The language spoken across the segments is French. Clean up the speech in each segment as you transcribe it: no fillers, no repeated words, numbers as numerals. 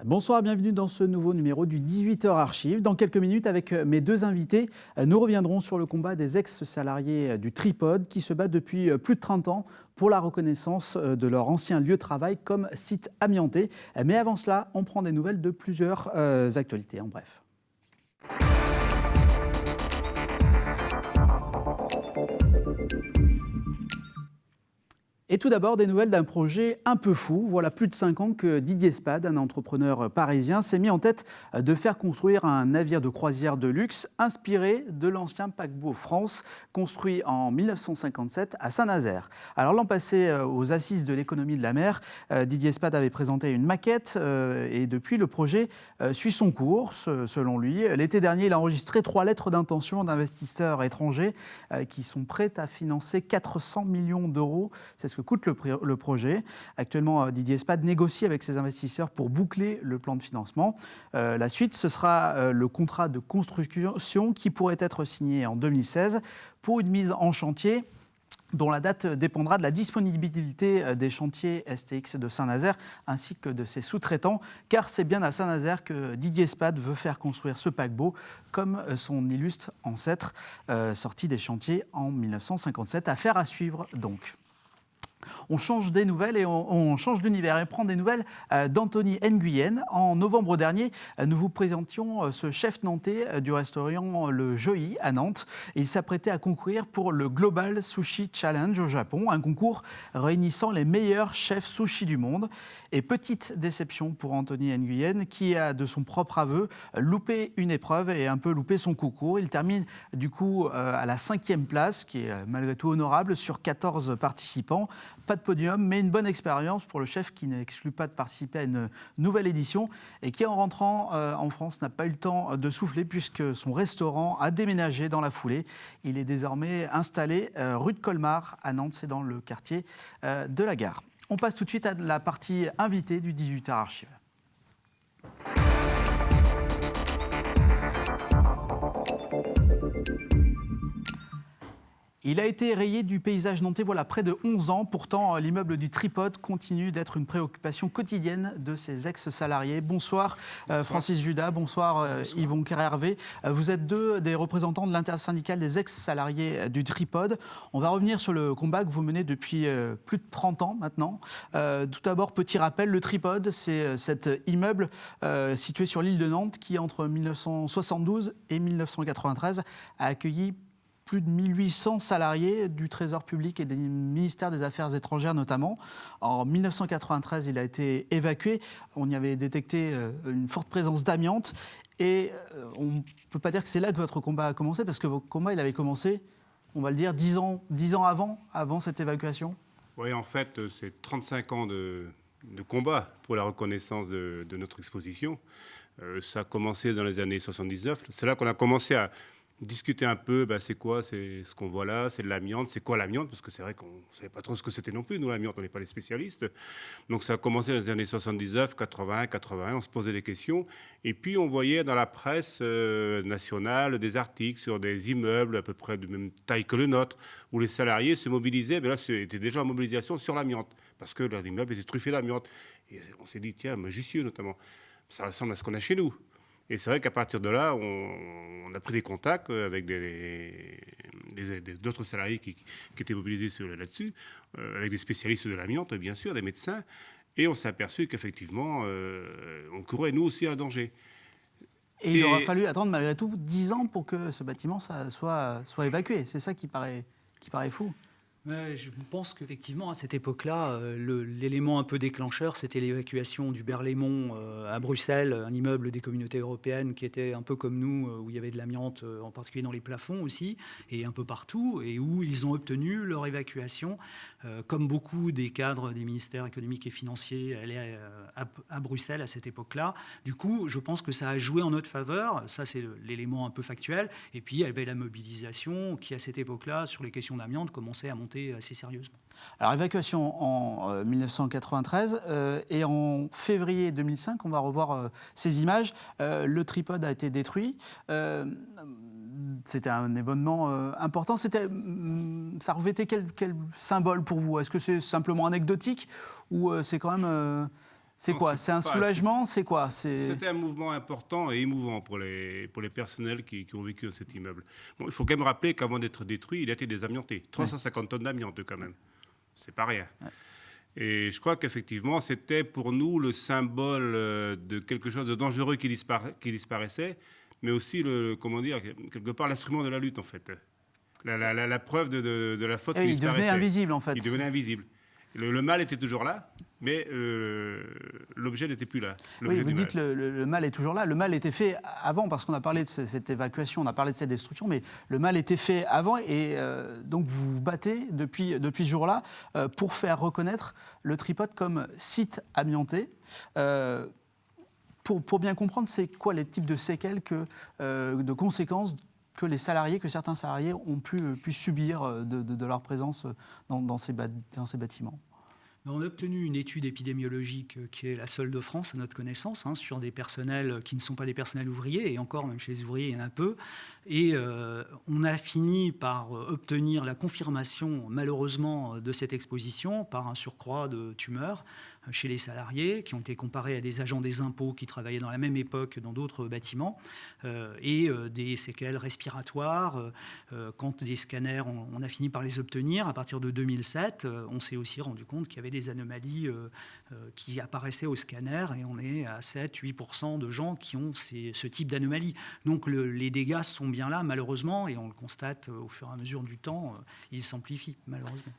Bonsoir, bienvenue dans ce nouveau numéro du 18h Archives. Dans quelques minutes, avec mes deux invités, nous reviendrons sur le combat des ex-salariés du Tripod qui se battent depuis plus de 30 ans pour la reconnaissance de leur ancien lieu de travail comme site amianté. Mais avant cela, on prend des nouvelles de plusieurs actualités. En bref. Et tout d'abord, des nouvelles d'un projet un peu fou. Voilà plus de 5 ans que Didier Spade, un entrepreneur parisien, s'est mis en tête de faire construire un navire de croisière de luxe inspiré de l'ancien paquebot France, construit en 1957 à Saint-Nazaire. Alors l'an passé, aux Assises de l'économie de la mer, Didier Spade avait présenté une maquette et depuis, le projet suit son cours, selon lui. L'été dernier, il a enregistré 3 lettres d'intention d'investisseurs étrangers qui sont prêts à financer 400 millions d'euros. C'est ce que coûte le projet. Actuellement, Didier Spade négocie avec ses investisseurs pour boucler le plan de financement. La suite, ce sera le contrat de construction qui pourrait être signé en 2016 pour une mise en chantier dont la date dépendra de la disponibilité des chantiers STX de Saint-Nazaire ainsi que de ses sous-traitants, car c'est bien à Saint-Nazaire que Didier Spade veut faire construire ce paquebot, comme son illustre ancêtre, sorti des chantiers en 1957. Affaire à suivre donc. On change des nouvelles et on change d'univers et prend des nouvelles d'Anthony Nguyen. En novembre dernier, nous vous présentions ce chef nantais du restaurant Le Joyi à Nantes. Il s'apprêtait à concourir pour le Global Sushi Challenge au Japon, un concours réunissant les meilleurs chefs sushi du monde. Et petite déception pour Anthony Nguyen qui a, de son propre aveu, loupé une épreuve et un peu loupé son concours. Il termine du coup à la 5e place, qui est malgré tout honorable, sur 14 participants. Pas de podium, mais une bonne expérience pour le chef qui n'exclut pas de participer à une nouvelle édition et qui, en rentrant en France, n'a pas eu le temps de souffler puisque son restaurant a déménagé dans la foulée. Il est désormais installé rue de Colmar à Nantes, c'est dans le quartier de la Gare. On passe tout de suite à la partie invitée du 18h Archives. Il a été rayé du paysage nantais voilà près de 11 ans. Pourtant, l'immeuble du Tripod continue d'être une préoccupation quotidienne de ses ex-salariés. Bonsoir, Francis Judas, bonsoir, Yvon Kerhervé. Vous êtes deux des représentants de l'intersyndicale des ex-salariés du Tripod. On va revenir sur le combat que vous menez depuis plus de 30 ans maintenant. Tout d'abord, petit rappel, le Tripod, c'est cet immeuble situé sur l'île de Nantes qui, entre 1972 et 1993, a accueilli plus de 1800 salariés du Trésor public et des ministères des Affaires étrangères notamment. En 1993, il a été évacué. On y avait détecté une forte présence d'amiante. Et on ne peut pas dire que c'est là que votre combat a commencé, parce que votre combat, il avait commencé, on va le dire, 10 ans avant cette évacuation. Oui, en fait, c'est 35 ans de combat pour la reconnaissance de notre exposition. Ça a commencé dans les années 79. C'est là qu'on a commencé à discuter un peu, c'est quoi, c'est ce qu'on voit là, c'est de l'amiante, c'est quoi l'amiante, parce que c'est vrai qu'on ne savait pas trop ce que c'était non plus, nous l'amiante, on n'est pas les spécialistes. Donc ça a commencé dans les années 79, 80, 81, on se posait des questions, et puis on voyait dans la presse nationale des articles sur des immeubles à peu près de même taille que le nôtre, où les salariés se mobilisaient, mais là c'était déjà en mobilisation sur l'amiante, parce que l'immeuble était truffé d'amiante. Et on s'est dit, tiens, Jussieu notamment, ça ressemble à ce qu'on a chez nous. Et c'est vrai qu'à partir de là, on a pris des contacts avec d'autres salariés qui étaient mobilisés là-dessus, avec des spécialistes de l'amiante, bien sûr, des médecins, et on s'est aperçu qu'effectivement, on courait nous aussi un danger. Et il aura fallu attendre malgré tout 10 ans pour que ce bâtiment soit évacué. C'est ça qui paraît fou. Ouais, je pense qu'effectivement, à cette époque-là, l'élément un peu déclencheur, c'était l'évacuation du Berlaymont à Bruxelles, un immeuble des communautés européennes qui était un peu comme nous, où il y avait de l'amiante, en particulier dans les plafonds aussi, et un peu partout, et où ils ont obtenu leur évacuation. Comme beaucoup des cadres des ministères économiques et financiers allaient à Bruxelles à cette époque-là. Du coup, je pense que ça a joué en notre faveur. Ça, c'est l'élément un peu factuel. Et puis, il y avait la mobilisation qui, à cette époque-là, sur les questions d'amiante, commençait à monter assez sérieusement. Alors, évacuation en 1993 et en février 2005, on va revoir ces images. Le Tripod a été détruit. C'était un événement important. Ça revêtait quel symbole pour vous ? Est-ce que c'est simplement anecdotique ou c'est quand même C'est quoi? C'est un soulagement? C'est quoi? C'était un mouvement important et émouvant pour les personnels qui ont vécu dans cet immeuble. Bon, il faut quand même rappeler qu'avant d'être détruit, il a été désamianté. 350 tonnes d'amiante quand même. C'est pas rien. Ouais. Et je crois qu'effectivement, c'était pour nous le symbole de quelque chose de dangereux qui disparaissait, mais aussi, quelque part, l'instrument de la lutte, en fait. La preuve de la faute qui disparaissait. Il devenait invisible, en fait. Il devenait invisible. Le mal était toujours là, mais l'objet n'était plus là. Oui, vous dites le mal est toujours là. Le mal était fait avant, parce qu'on a parlé de cette évacuation, on a parlé de cette destruction, mais le mal était fait avant. Et donc vous vous battez depuis ce jour-là pour faire reconnaître le tripode comme site amianté. Pour bien comprendre, c'est quoi les types de séquelles, de conséquences que certains salariés ont pu subir de leur présence dans ces bâtiments? On a obtenu une étude épidémiologique qui est la seule de France, à notre connaissance, sur des personnels qui ne sont pas des personnels ouvriers, et encore, même chez les ouvriers, il y en a peu. Et on a fini par obtenir la confirmation, malheureusement, de cette exposition par un surcroît de tumeurs chez les salariés, qui ont été comparés à des agents des impôts qui travaillaient dans la même époque dans d'autres bâtiments, et des séquelles respiratoires. Quand des scanners, on a fini par les obtenir, à partir de 2007, on s'est aussi rendu compte qu'il y avait des anomalies qui apparaissaient au scanner, et on est à 7-8% de gens qui ont ce type d'anomalie. Donc les dégâts sont bien là, malheureusement, et on le constate au fur et à mesure du temps, ils s'amplifient, malheureusement.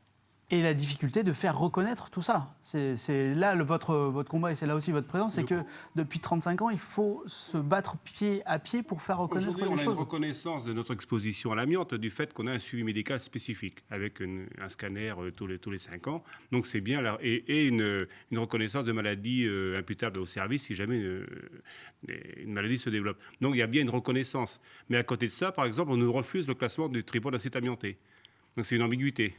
Et la difficulté de faire reconnaître tout ça. C'est là votre combat, et c'est là aussi votre présence, c'est que depuis 35 ans, il faut se battre pied à pied pour faire reconnaître les choses. Aujourd'hui, on a une reconnaissance de notre exposition à l'amiante du fait qu'on a un suivi médical spécifique, avec un scanner tous les 5 ans. Donc c'est bien là, et une reconnaissance de maladies imputables au service si jamais une maladie se développe. Donc il y a bien une reconnaissance. Mais à côté de ça, par exemple, on nous refuse le classement du tripode à site amianté. Donc c'est une ambiguïté.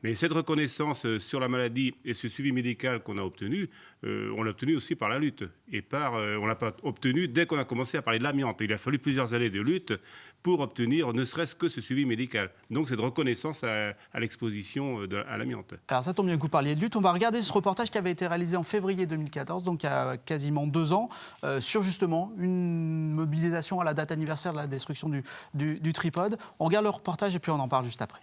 Mais cette reconnaissance sur la maladie et ce suivi médical qu'on a obtenu, on l'a obtenu aussi par la lutte. Et on ne l'a pas obtenu dès qu'on a commencé à parler de l'amiante. Il a fallu plusieurs années de lutte pour obtenir ne serait-ce que ce suivi médical. Donc cette reconnaissance à l'exposition à l'amiante. Alors ça tombe bien que vous parliez de lutte. On va regarder ce reportage qui avait été réalisé en février 2014, donc il y a quasiment 2 ans, sur justement une mobilisation à la date anniversaire de la destruction du tripode. On regarde le reportage et puis on en parle juste après.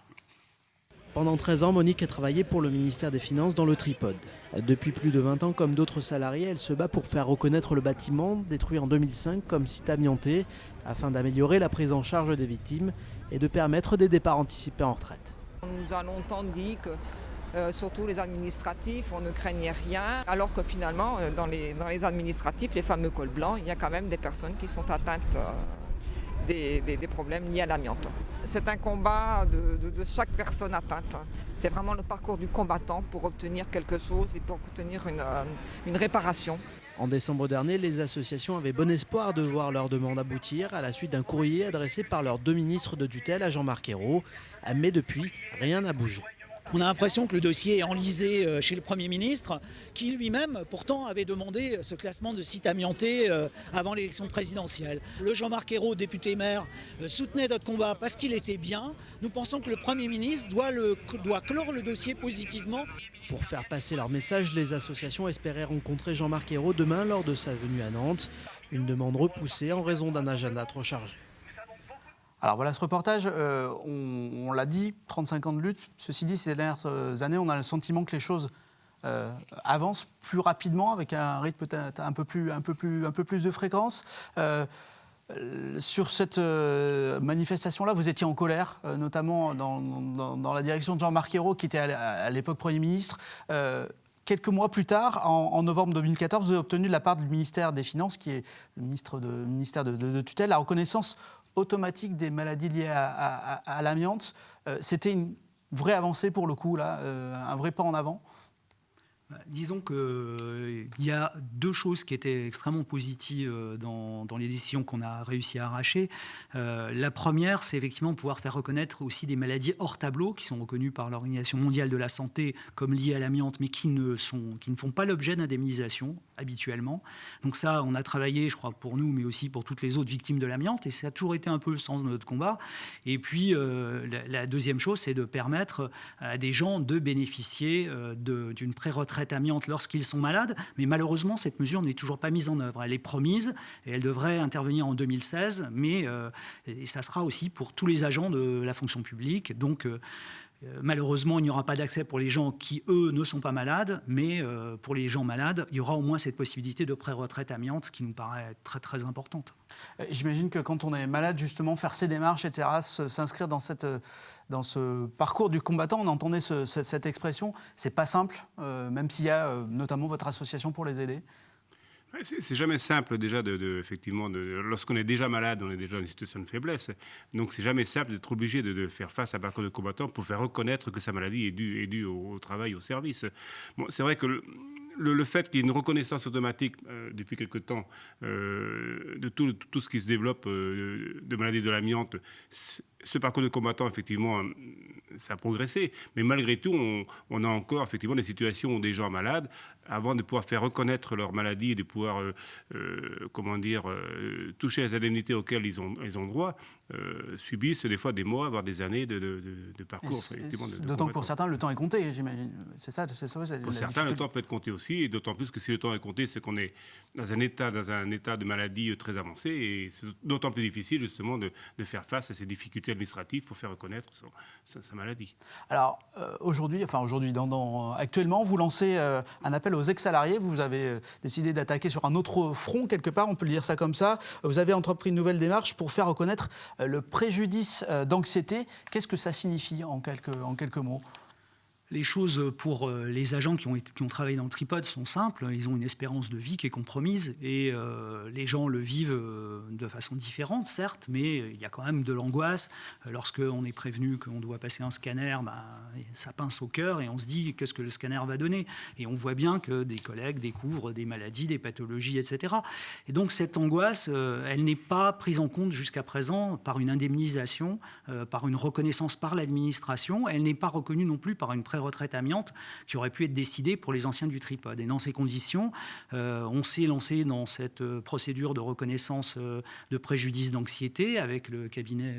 Pendant 13 ans, Monique a travaillé pour le ministère des Finances dans le tripode. Depuis plus de 20 ans, comme d'autres salariés, elle se bat pour faire reconnaître le bâtiment, détruit en 2005 comme site amianté, afin d'améliorer la prise en charge des victimes et de permettre des départs anticipés en retraite. On nous a longtemps dit que, surtout les administratifs, on ne craignait rien, alors que finalement, dans les administratifs, les fameux cols blancs, il y a quand même des personnes qui sont atteintes des problèmes liés à l'amiante. C'est un combat de chaque personne atteinte. C'est vraiment le parcours du combattant pour obtenir quelque chose et pour obtenir une réparation. En décembre dernier, les associations avaient bon espoir de voir leur demande aboutir à la suite d'un courrier adressé par leurs 2 ministres de tutelle à Jean-Marc Ayrault. Mais depuis, rien n'a bougé. On a l'impression que le dossier est enlisé chez le Premier ministre, qui lui-même, pourtant, avait demandé ce classement de site amianté avant l'élection présidentielle. Le Jean-Marc Ayrault, député maire, soutenait notre combat parce qu'il était bien. Nous pensons que le Premier ministre doit clore le dossier positivement. Pour faire passer leur message, les associations espéraient rencontrer Jean-Marc Ayrault demain lors de sa venue à Nantes. Une demande repoussée en raison d'un agenda trop chargé. Alors voilà ce reportage, on l'a dit, 35 ans de lutte. Ceci dit, ces dernières années, on a le sentiment que les choses avancent plus rapidement, avec un rythme peut-être un peu plus de fréquence. Sur cette manifestation-là, vous étiez en colère, notamment dans la direction de Jean-Marc Ayrault, qui était à l'époque Premier ministre. Quelques mois plus tard, en novembre 2014, vous avez obtenu de la part du ministère des Finances, qui est le ministère de tutelle, la reconnaissance automatique des maladies liées à l'amiante. C'était une vraie avancée pour le coup, là, un vrai pas en avant. Disons qu'il y a 2 choses qui étaient extrêmement positives dans les décisions qu'on a réussi à arracher. La première, c'est effectivement pouvoir faire reconnaître aussi des maladies hors tableau qui sont reconnues par l'Organisation mondiale de la santé comme liées à l'amiante, mais qui ne font pas l'objet d'indemnisation habituellement. Donc ça, on a travaillé, je crois, pour nous, mais aussi pour toutes les autres victimes de l'amiante, et ça a toujours été un peu le sens de notre combat. Et puis, la deuxième chose, c'est de permettre à des gens de bénéficier d'une pré-retraite retraite amiante lorsqu'ils sont malades, mais malheureusement, cette mesure n'est toujours pas mise en œuvre. Elle est promise et elle devrait intervenir en 2016, mais et ça sera aussi pour tous les agents de la fonction publique. Donc, malheureusement, il n'y aura pas d'accès pour les gens qui, eux, ne sont pas malades, mais pour les gens malades, il y aura au moins cette possibilité de pré-retraite amiante, ce qui nous paraît très, très importante. J'imagine que quand on est malade, justement, faire ces démarches, etc., s'inscrire dans ce parcours du combattant, on entendait cette expression, c'est pas simple, même s'il y a notamment votre association pour les aider. C'est jamais simple déjà effectivement, lorsqu'on est déjà malade, on est déjà dans une situation de faiblesse. Donc c'est jamais simple d'être obligé de faire face à un parcours de combattant pour faire reconnaître que sa maladie est due au travail, au service. Bon, c'est vrai que le fait qu'il y ait une reconnaissance automatique depuis quelque temps de tout ce qui se développe de maladies de l'amiante, ce parcours de combattant, effectivement, ça a progressé. Mais malgré tout, on a encore effectivement des situations où des gens malades, avant de pouvoir faire reconnaître leur maladie et de pouvoir toucher les indemnités auxquelles ils ont droit, subissent des fois des mois, voire des années de parcours. D'autant que pour certains, le temps est compté, j'imagine. C'est ça, pour certains, le temps peut être compté aussi, et d'autant plus que si le temps est compté, c'est qu'on est dans un état de maladie très avancé, et c'est d'autant plus difficile justement de faire face à ces difficultés administratives pour faire reconnaître sa maladie. Alors actuellement, vous lancez un appel aux ex-salariés. Vous avez décidé d'attaquer sur un autre front quelque part, on peut le dire ça comme ça. Vous avez entrepris une nouvelle démarche pour faire reconnaître le préjudice d'anxiété. Qu'est-ce que ça signifie en quelques mots ? Les choses pour les agents qui ont travaillé dans le tripode sont simples. Ils ont une espérance de vie qui est compromise et les gens le vivent de façon différente, certes, mais il y a quand même de l'angoisse. Lorsqu'on est prévenu qu'on doit passer un scanner, ça pince au cœur et on se dit qu'est-ce que le scanner va donner. Et on voit bien que des collègues découvrent des maladies, des pathologies, etc. Et donc cette angoisse, elle n'est pas prise en compte jusqu'à présent par une indemnisation, par une reconnaissance par l'administration. Elle n'est pas reconnue non plus par une retraite amiante qui aurait pu être décidée pour les anciens du tripode. Et dans ces conditions, on s'est lancé dans cette procédure de reconnaissance de préjudice d'anxiété avec le cabinet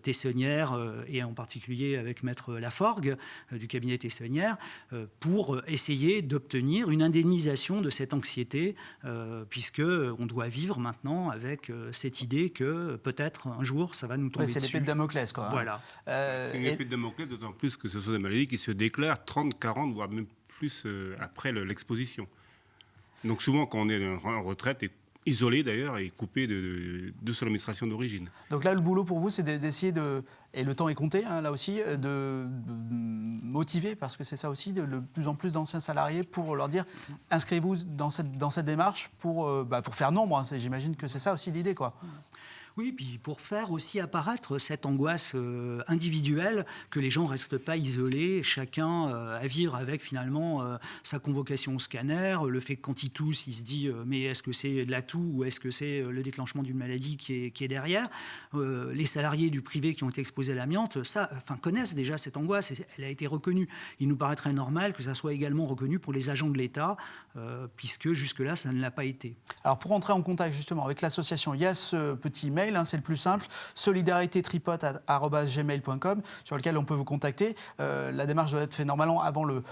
Tessonnière et en particulier avec Maître Laforgue du cabinet Tessonnière pour essayer d'obtenir une indemnisation de cette anxiété puisqu'on doit vivre maintenant avec cette idée que peut-être un jour ça va nous tomber dessus. C'est l'épée de Damoclès, quoi. Voilà. C'est une épée de Damoclès, d'autant plus que ce sont des maladies qui se déclarent 30, 40, voire même plus après l'exposition. Donc souvent, quand on est en retraite, et isolé d'ailleurs, et coupé de son administration d'origine. Donc là, le boulot pour vous, c'est d'essayer et le temps est compté, là aussi, de motiver, parce que c'est ça aussi, de plus en plus d'anciens salariés pour leur dire, inscrivez-vous dans cette démarche pour faire nombre. J'imagine que c'est ça aussi l'idée, quoi. Oui, puis pour faire aussi apparaître cette angoisse individuelle, que les gens ne restent pas isolés, chacun à vivre avec finalement sa convocation au scanner, le fait que quand il tousse, il se dit mais est-ce que c'est de la toux ou est-ce que c'est le déclenchement d'une maladie qui est derrière. Les salariés du privé qui ont été exposés à l'amiante connaissent déjà cette angoisse, et elle a été reconnue. Il nous paraîtrait normal que ça soit également reconnu pour les agents de l'État, puisque jusque-là, ça ne l'a pas été. Alors pour entrer en contact justement avec l'association, il y a ce petit mail, c'est le plus simple, solidaritétripote@gmail.com, sur lequel on peut vous contacter. La démarche doit être faite normalement avant le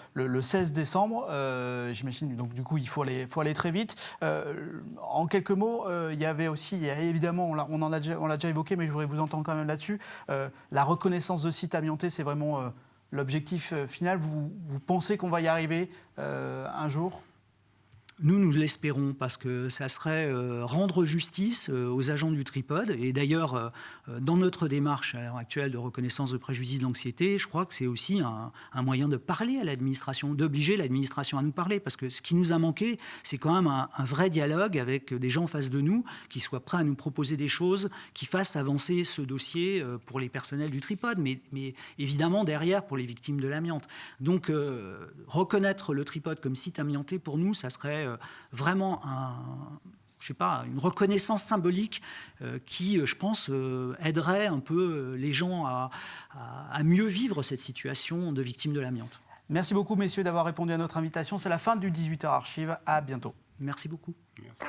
16 décembre, j'imagine, donc du coup il faut aller très vite. En quelques mots, il y avait aussi, évidemment, on l'a déjà évoqué, mais je voudrais vous entendre quand même là-dessus, la reconnaissance de sites amiantés, c'est vraiment l'objectif final. Vous pensez qu'on va y arriver un jour ? Nous l'espérons, parce que ça serait rendre justice aux agents du tripode. Et d'ailleurs, dans notre démarche à l'heure actuelle de reconnaissance de préjudice d'anxiété, je crois que c'est aussi un moyen de parler à l'administration, d'obliger l'administration à nous parler. Parce que ce qui nous a manqué, c'est quand même un vrai dialogue avec des gens en face de nous qui soient prêts à nous proposer des choses, qui fassent avancer ce dossier pour les personnels du tripode, mais évidemment derrière pour les victimes de l'amiante. Donc reconnaître le tripode comme site amianté, pour nous, ça serait vraiment une reconnaissance symbolique qui, je pense, aiderait un peu les gens à mieux vivre cette situation de victime de l'amiante. Merci beaucoup, messieurs, d'avoir répondu à notre invitation. C'est la fin du 18h Archive. À bientôt. Merci beaucoup. Merci.